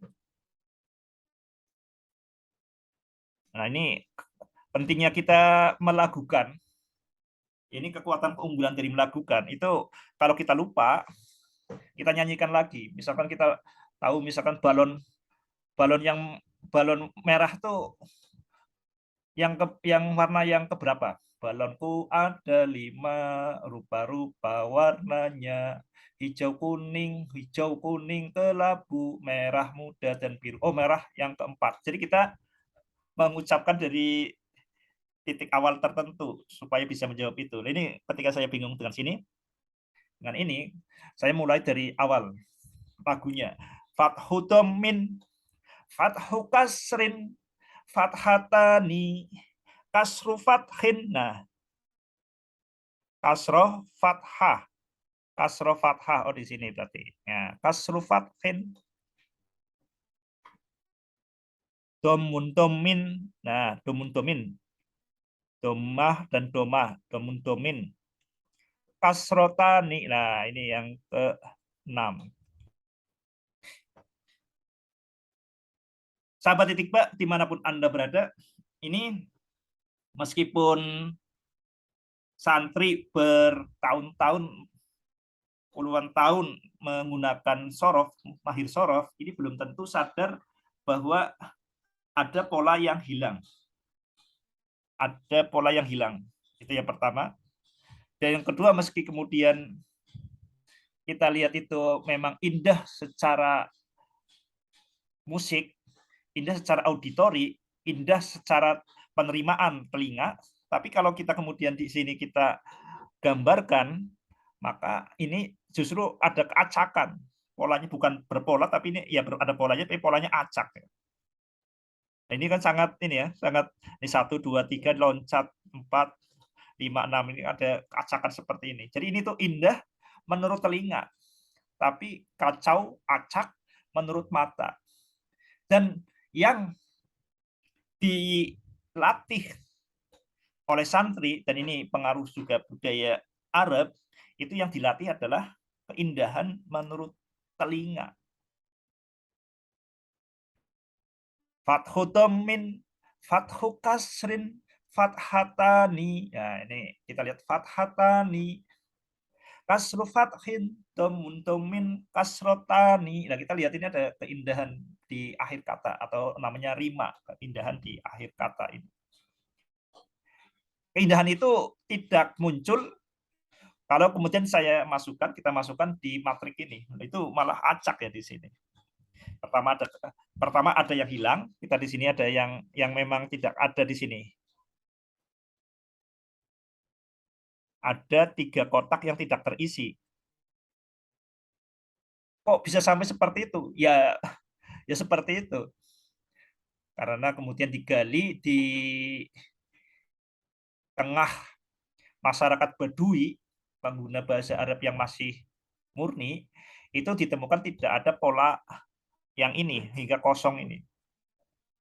Nah ini pentingnya kita melakukan. Ini kekuatan keunggulan dari melakukan. Itu kalau kita lupa, kita nyanyikan lagi. Misalkan kita tahu misalkan balon balon yang balon merah tuh yang warna yang keberapa? Balonku ada 5 rupa-rupa warnanya. Hijau kuning kelabu, merah muda dan biru. Oh, merah yang keempat. Jadi kita mengucapkan dari titik awal tertentu supaya bisa menjawab itu. Nah, ini ketika saya bingung dengan sini, dengan ini, saya mulai dari awal lagunya. Fathu domin, fathu kasrin, fathatani, kasru fathin. Nah, kasroh fathah. Kasroh fathah. Oh, di sini berarti. Ya, kasru fathin. Domun domin. Nah, domun domin. Domah dan domah. Domun domin. Kasrotani. Nah, ini yang ke-6. Sahabat Titikba, dimanapun Anda berada, ini meskipun santri bertahun-tahun, puluhan tahun menggunakan sorof, mahir sorof, ini belum tentu sadar bahwa ada pola yang hilang. Ada pola yang hilang. Itu yang pertama. Dan yang kedua, meski kemudian kita lihat itu memang indah secara musik, indah secara auditori, indah secara penerimaan telinga, tapi kalau kita kemudian di sini kita gambarkan, maka ini justru ada keacakan. Polanya bukan berpola, tapi ini ya ada polanya, tapi polanya acak. Nah, ini kan sangat ini ya, sangat ini 1, 2, 3 loncat 4, 5, 6 ini ada acakan seperti ini. Jadi ini tuh indah menurut telinga, tapi kacau, acak menurut mata. Dan yang dilatih oleh santri, dan ini pengaruh juga budaya Arab, itu yang dilatih adalah keindahan menurut telinga. Fathu dhammin, fathu kasrin, fathatani. Ya, ini kita lihat fathatani. Kasru fathin, dhamun dhamin, kasrotani. Nah, kita lihat ini ada keindahan di akhir kata atau namanya rima, keindahan di akhir kata ini. Keindahan itu tidak muncul kalau kemudian kita masukkan di matrik ini. Itu malah acak ya di sini. Pertama ada yang hilang, kita di sini ada yang memang tidak ada di sini. Ada 3 kotak yang tidak terisi. Kok bisa sampai seperti itu? Ya, ya seperti itu. Karena kemudian digali di tengah masyarakat Badui, pengguna bahasa Arab yang masih murni, itu ditemukan tidak ada pola yang ini, hingga kosong ini.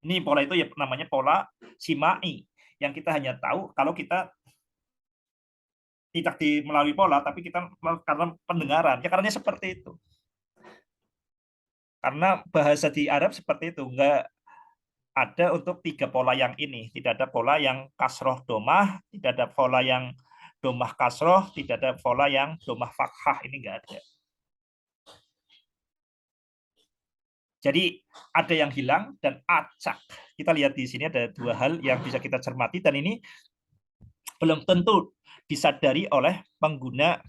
Ini pola itu ya namanya pola simai, yang kita hanya tahu kalau kita tidak melalui pola, tapi kita karena pendengaran. Ya karena seperti itu. Karena bahasa di Arab seperti itu, enggak ada untuk 3 pola yang ini. Tidak ada pola yang kasroh domah, tidak ada pola yang domah kasroh, tidak ada pola yang domah fathah. Ini enggak ada. Jadi ada yang hilang dan acak. Kita lihat di sini ada 2 hal yang bisa kita cermati, dan ini belum tentu disadari oleh pengguna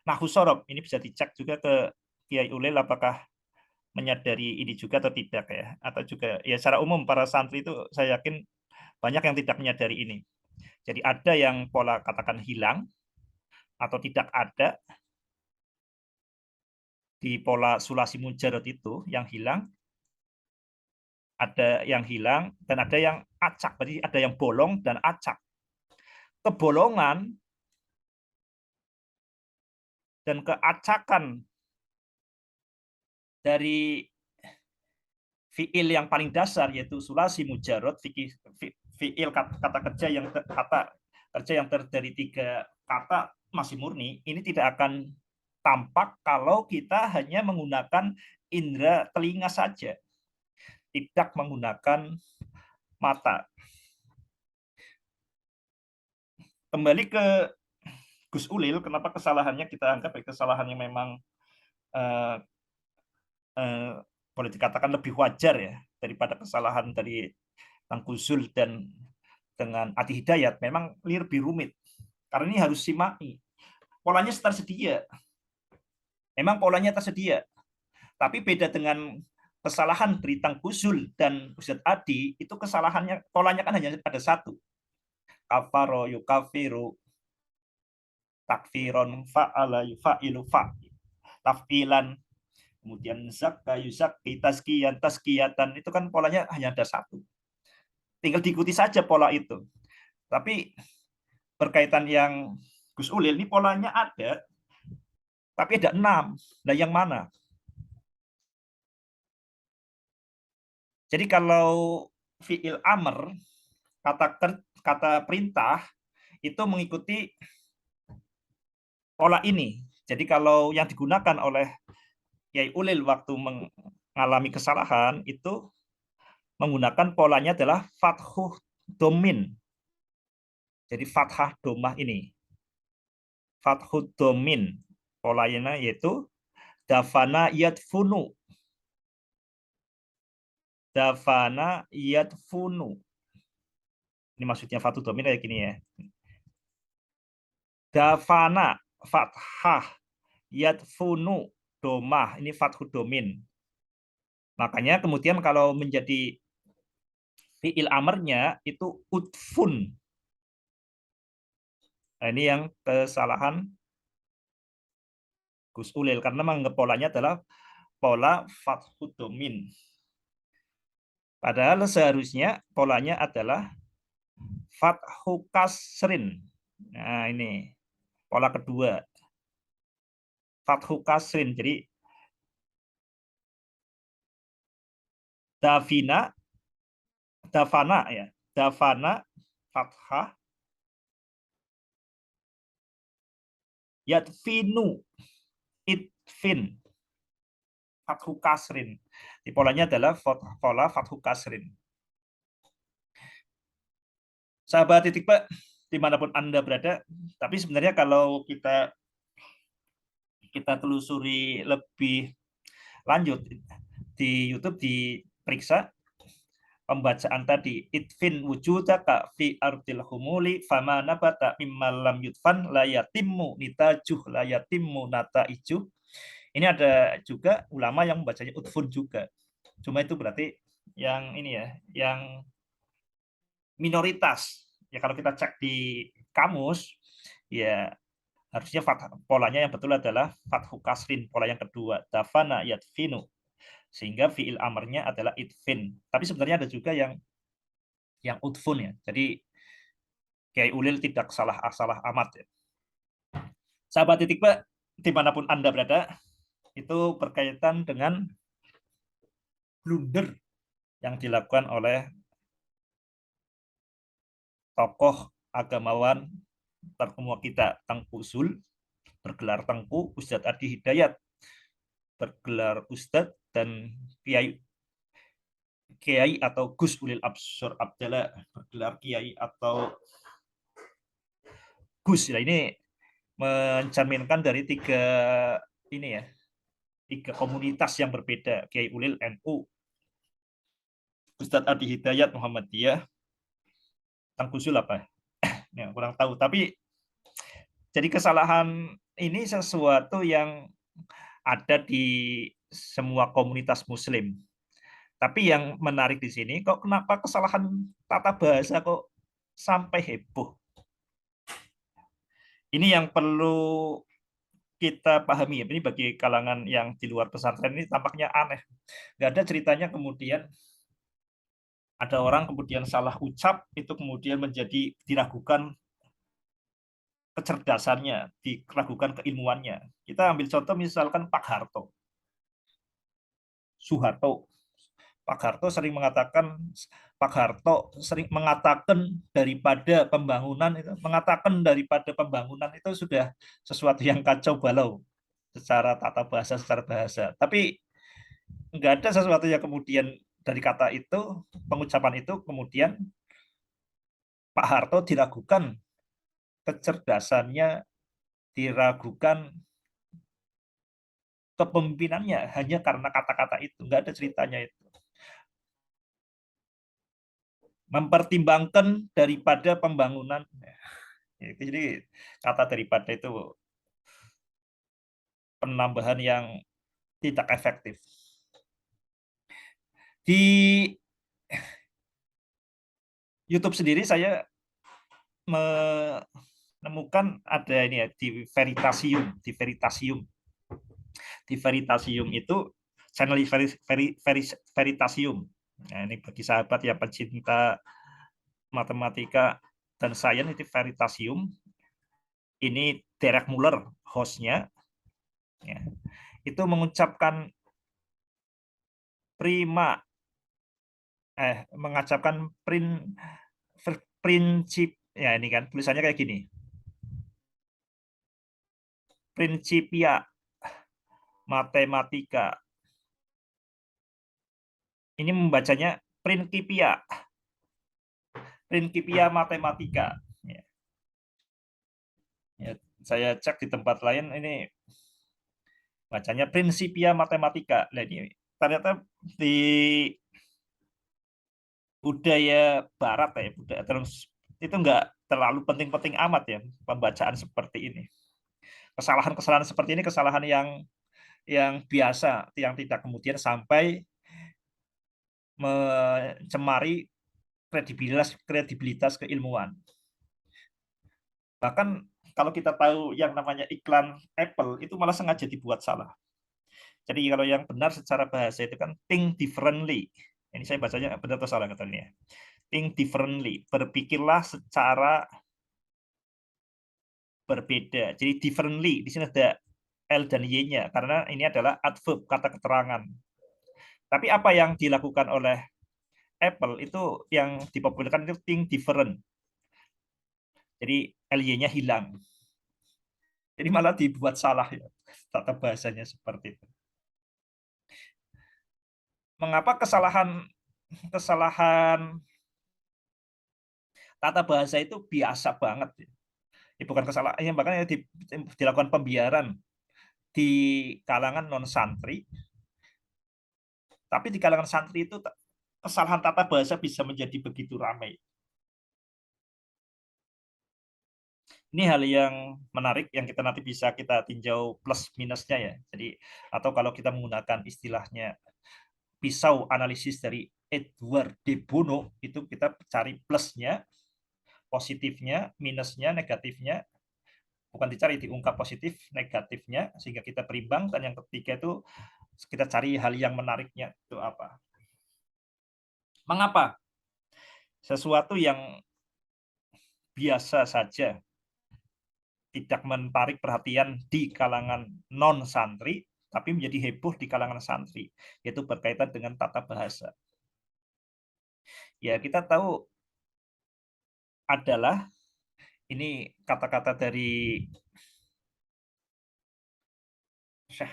nahwu sorof. Ini bisa dicek juga ke Kiai Ulil apakah menyadari ini juga atau tidak ya. Atau juga ya secara umum para santri itu saya yakin banyak yang tidak menyadari ini. Jadi ada yang pola katakan hilang atau tidak ada di pola sulasi mujarot itu yang hilang, ada yang hilang dan ada yang acak. Berarti ada yang bolong dan acak. Kebolongan dan keacakan dari fiil yang paling dasar yaitu sulasi mujarot, fiil kata kerja yang terdiri 3 kata masih murni, ini tidak akan tampak kalau kita hanya menggunakan indera telinga saja, tidak menggunakan mata. Kembali ke Gus Ulil, kenapa kesalahannya kita anggap kesalahan yang memang eh, boleh dikatakan lebih wajar ya daripada kesalahan dari Tangkuzul dan dengan Ati Hidayat, memang lebih rumit karena ini harus simai. Polanya tersedia, memang polanya tersedia, tapi beda dengan kesalahan dari Tangkuzul dan Ustadz Adi, itu kesalahannya polanya kan hanya ada 1, kafaro yukafiru, takfiron fa'ala yufa'ilu taf'ilan, kemudian zakka yuzakki, taskiyatan, itu kan polanya hanya ada 1. Tinggal diikuti saja pola itu. Tapi berkaitan yang Gus Ulil, ini polanya ada, tapi ada 6. Nah, yang mana? Jadi kalau fi'il amr, kata perintah, itu mengikuti pola ini. Jadi kalau yang digunakan oleh Yai Ulil waktu mengalami kesalahan, itu menggunakan polanya adalah fathuh domin. Jadi fathah domah ini. Fathuh domin. Polanya yaitu dafana yadfunu. Dafana yadfunu. Ini maksudnya fathuh domin kayak gini ya. Dafana fathah yadfunu domah. Ini fathuh domin. Makanya kemudian kalau menjadi fiil amarnya itu utfun. Nah, ini yang kesalahan Gus Ulil karena menganggap polanya adalah pola fathud domin. Padahal seharusnya polanya adalah fathu kasrin. Nah, ini pola kedua. Fathu kasrin. Jadi davina, davana ya. Davana fathah yadfinu itfin fathu kasrin. Di polanya adalah pola fathu kasrin. Sahabat titik Pak, dimanapun Anda berada, tapi sebenarnya kalau kita telusuri lebih lanjut di YouTube diperiksa pembacaan tadi itfin wujudaka fi ardil humuli fama nabata mimma lam yudfan la yatimmu nitajuh la yatimmu nataiju. Ini ada juga ulama yang membacanya utfun juga. Cuma itu berarti yang ini ya, yang minoritas. Ya kalau kita cek di kamus ya harusnya polanya yang betul adalah fathu kasrin, pola yang kedua dafana yadfinu, sehingga fiil amarnya adalah itfin. Tapi sebenarnya ada juga yang utfun ya. Jadi Kiai Ulil tidak salah amat ya. Sahabat titik Pak, dimanapun Anda berada, itu berkaitan dengan blunder yang dilakukan oleh tokoh agamawan terkemuka kita, Tengku Zul, bergelar Tengku, Ustadz Adi Hidayat, bergelar Ustadz, dan Kiai atau Gus Ulil Absor Abdallah, bergelar Kiai atau Gus. Nah, ini mencerminkan dari ini ya, tiga komunitas yang berbeda. Kiai Ulil NU, Ustadz Adi Hidayat Muhammadiyah, Tengku Zul apa? Ya, kurang tahu. Tapi jadi kesalahan ini sesuatu yang ada di semua komunitas Muslim. Tapi yang menarik di sini, kok kenapa kesalahan tata bahasa kok sampai heboh? Ini yang perlu kita pahami ya. Ini bagi kalangan yang di luar pesantren ini tampaknya aneh. Nggak ada ceritanya kemudian ada orang kemudian salah ucap, itu kemudian menjadi diragukan kecerdasannya, diragukan keilmuannya. Kita ambil contoh misalkan Pak Harto, Soeharto. Pak Harto sering mengatakan daripada pembangunan itu sudah sesuatu yang kacau balau secara tata bahasa, secara bahasa. Tapi nggak ada sesuatu yang kemudian dari kata itu, pengucapan itu kemudian Pak Harto diragukan kecerdasannya, diragukan kepemimpinannya hanya karena kata-kata itu. Nggak ada ceritanya itu. Mempertimbangkan daripada pembangunan. Jadi kata daripada itu penambahan yang tidak efektif. Di YouTube sendiri saya menemukan ada ini ya, di Veritasium itu channel Veritasium. Nah, ini bagi sahabat yang pencinta matematika dan sains, itu Veritasium. Ini Derek Muller hostnya, ya, itu mengucapkan prinsip, ya ini kan tulisannya kayak gini, Principia Mathematica. Ini membacanya Principia, Principia Mathematica. Ya, ya, saya cek di tempat lain ini bacanya Principia Mathematica. Nah, ini ternyata di budaya Barat ya, budaya terus itu nggak terlalu penting-penting amat ya pembacaan seperti ini. Kesalahan-kesalahan seperti ini kesalahan yang biasa, yang tidak kemudian sampai mencemari kredibilitas kredibilitas keilmuan. Bahkan kalau kita tahu yang namanya iklan Apple itu malah sengaja dibuat salah. Jadi kalau yang benar secara bahasa itu kan think differently. Ini saya bacanya benar atau salah katanya. Think differently, berpikirlah secara berbeda. Jadi differently di sini ada L dan Y-nya karena ini adalah adverb, kata keterangan. Tapi apa yang dilakukan oleh Apple itu yang dipopulerkan itu think different. Jadi LY-nya hilang. Jadi malah dibuat salah ya tata bahasanya seperti itu. Mengapa kesalahan kesalahan tata bahasa itu biasa banget ya? Ya bukan kesalahan, ya makanya dilakukan pembiaran di kalangan non santri, tapi di kalangan santri itu kesalahan tata bahasa bisa menjadi begitu ramai. Ini hal yang menarik yang kita nanti bisa kita tinjau plus minusnya ya. Jadi atau kalau kita menggunakan istilahnya pisau analisis dari Edward de Bono itu kita cari plusnya, positifnya, minusnya, negatifnya, bukan dicari, diungkap positif, negatifnya sehingga kita berimbang, dan yang ketiga itu kita cari hal yang menariknya itu apa. Mengapa sesuatu yang biasa saja tidak menarik perhatian di kalangan non santri tapi menjadi heboh di kalangan santri, yaitu berkaitan dengan tata bahasa. Ya, kita tahu adalah ini kata-kata dari Syekh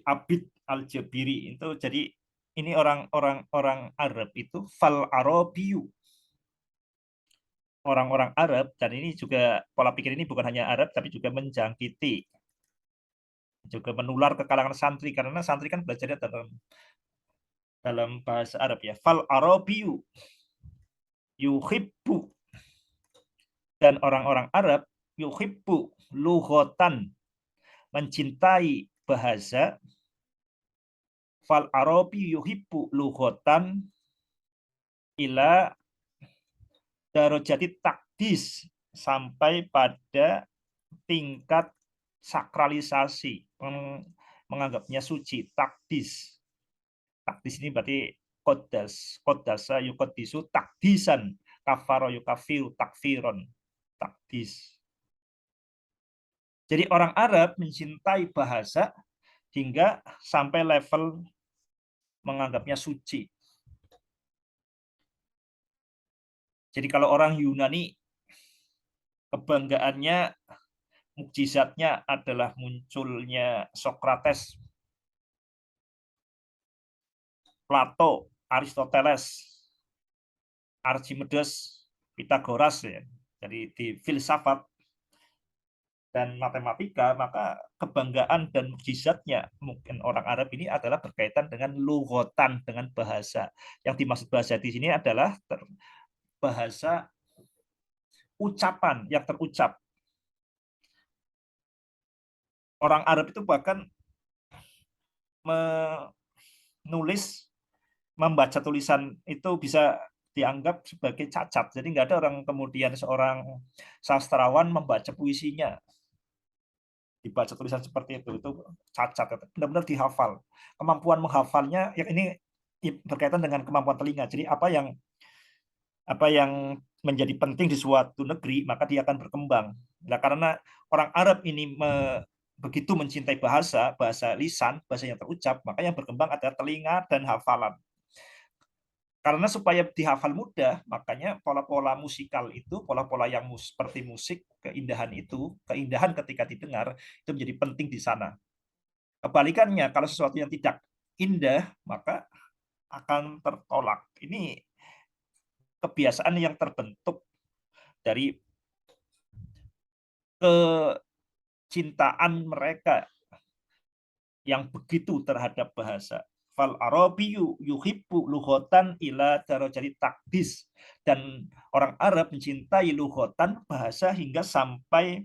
Abid Al-Jabiri itu. Jadi ini orang Arab itu fal Arabiyu, orang-orang Arab, dan ini juga pola pikir ini bukan hanya Arab tapi juga menjangkiti, juga menular ke kalangan santri karena santri kan belajarnya dalam bahasa Arab ya. Fal Arabiyu yuhibbu, dan orang-orang Arab yuhibbu lughatan, mencintai bahasa. Fal Arabi yuhibbu lughatan ila darajati takdis, sampai pada tingkat sakralisasi, menganggapnya suci, takdis. Takdis ini berarti kodasa yukodisu takdisan, kafaro yukafiru takfiron, takdis. Jadi orang Arab mencintai bahasa hingga sampai level menganggapnya suci. Jadi kalau orang Yunani kebanggaannya, mukjizatnya adalah munculnya Sokrates, Plato, Aristoteles, Archimedes, Pitagoras ya. Jadi di filsafat dan matematika, maka kebanggaan dan mukjizatnya mungkin orang Arab ini adalah berkaitan dengan lugotan, dengan bahasa. Yang dimaksud bahasa di sini adalah bahasa ucapan yang terucap. Orang Arab itu bahkan menulis, membaca tulisan itu bisa dianggap sebagai cacat. Jadi nggak ada orang kemudian seorang sastrawan membaca puisinya, dibaca tulisan seperti itu cacat, benar-benar dihafal. Kemampuan menghafalnya yang ini berkaitan dengan kemampuan telinga. Jadi apa yang menjadi penting di suatu negeri, maka dia akan berkembang. Nah, karena orang Arab ini begitu mencintai bahasa, bahasa lisan, bahasa yang terucap, maka yang berkembang adalah telinga dan hafalan. Karena supaya dihafal mudah, makanya pola-pola musikal itu, pola-pola yang seperti musik, keindahan ketika didengar, itu menjadi penting di sana. Kebalikannya, kalau sesuatu yang tidak indah, maka akan tertolak. Ini kebiasaan yang terbentuk dari kecintaan mereka yang begitu terhadap bahasa. Fal Arabiyyu yuhibbu lughatan ila darajati takdis, dan orang Arab mencintai lughatan bahasa hingga sampai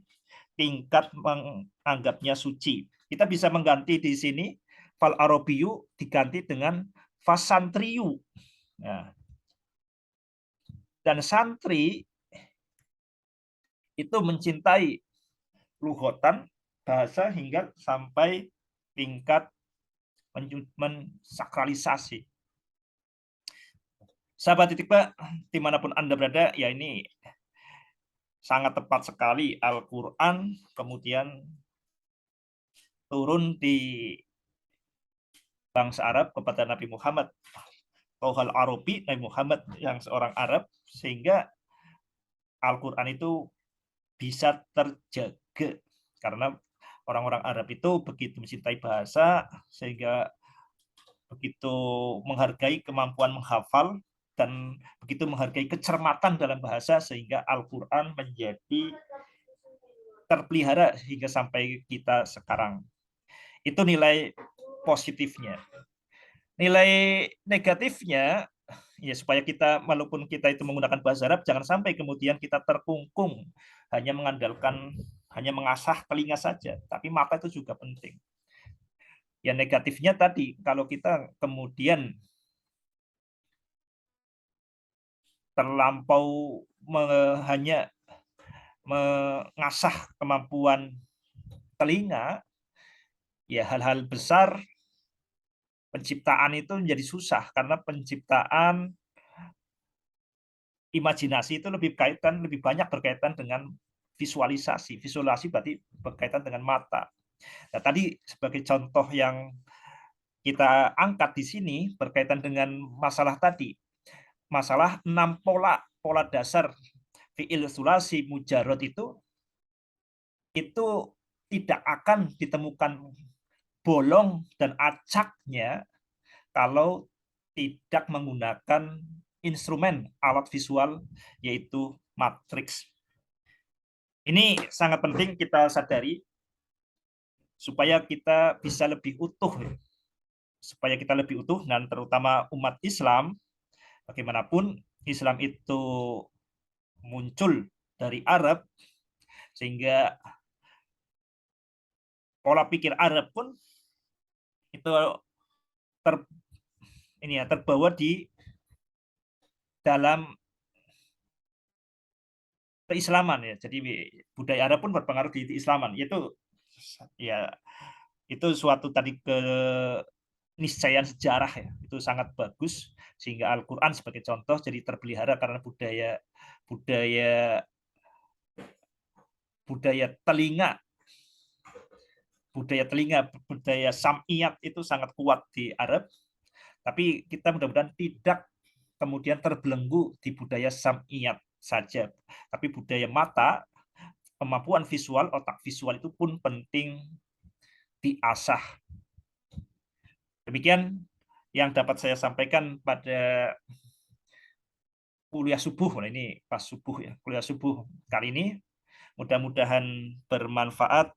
tingkat menganggapnya suci. Kita bisa mengganti di sini fal Arabiyyu diganti dengan fasantriyu. Nah, dan santri itu mencintai lughatan bahasa hingga sampai tingkat mensakralisasi. Sahabat Titikba, dimanapun Anda berada, ya ini sangat tepat sekali Al-Quran kemudian turun di bangsa Arab kepada Nabi Muhammad. Tohal Arabi, Nabi Muhammad yang seorang Arab, sehingga Al-Quran itu bisa terjaga. Karena orang-orang Arab itu begitu mencintai bahasa, sehingga begitu menghargai kemampuan menghafal, dan begitu menghargai kecermatan dalam bahasa, sehingga Al-Quran menjadi terpelihara hingga sampai kita sekarang. Itu nilai positifnya. Nilai negatifnya, ya supaya kita, walaupun kita itu menggunakan bahasa Arab, jangan sampai kemudian kita terkungkung, hanya mengandalkan, hanya mengasah telinga saja, tapi mata itu juga penting. Ya negatifnya tadi, kalau kita kemudian terlampau hanya mengasah kemampuan telinga, ya hal-hal besar penciptaan itu menjadi susah, karena penciptaan imajinasi itu lebih banyak berkaitan dengan visualisasi. Visualisasi berarti berkaitan dengan mata. Nah, tadi sebagai contoh yang kita angkat di sini berkaitan dengan masalah tadi, masalah 6 pola dasar fi'il sulasi mujarrad itu tidak akan ditemukan bolong dan acaknya kalau tidak menggunakan instrumen alat visual, yaitu matriks. Ini sangat penting kita sadari supaya kita bisa lebih utuh, supaya kita lebih utuh, dan terutama umat Islam, bagaimanapun Islam itu muncul dari Arab, sehingga pola pikir Arab pun itu terbawa di dalam keislaman, ya. Jadi budaya Arab pun berpengaruh di keislaman. Itu suatu tadi keniscayaan sejarah, ya. Itu sangat bagus, sehingga Al-Quran sebagai contoh jadi terpelihara karena budaya telinga, budaya sam'iyat itu sangat kuat di Arab. Tapi kita mudah-mudahan tidak kemudian terbelenggu di budaya sam'iyat saja, tapi budaya mata, kemampuan visual, otak visual itu pun penting diasah. Demikian yang dapat saya sampaikan pada kuliah subuh. Nah, ini pas subuh, ya, kuliah subuh kali ini. Mudah-mudahan bermanfaat.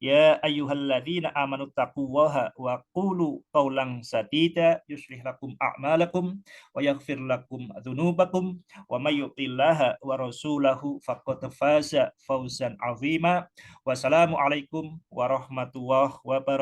Ya ayyuhalladzina amanu taqullaha wa qulu qawlan sadida yuslih lakum a'malakum wa yaghfir lakum dzunubakum wa may yuti'illaha wa rasulahu faqad faza fawzan 'azima. Wassalamu alaikum warahmatullahi wabarakatuh.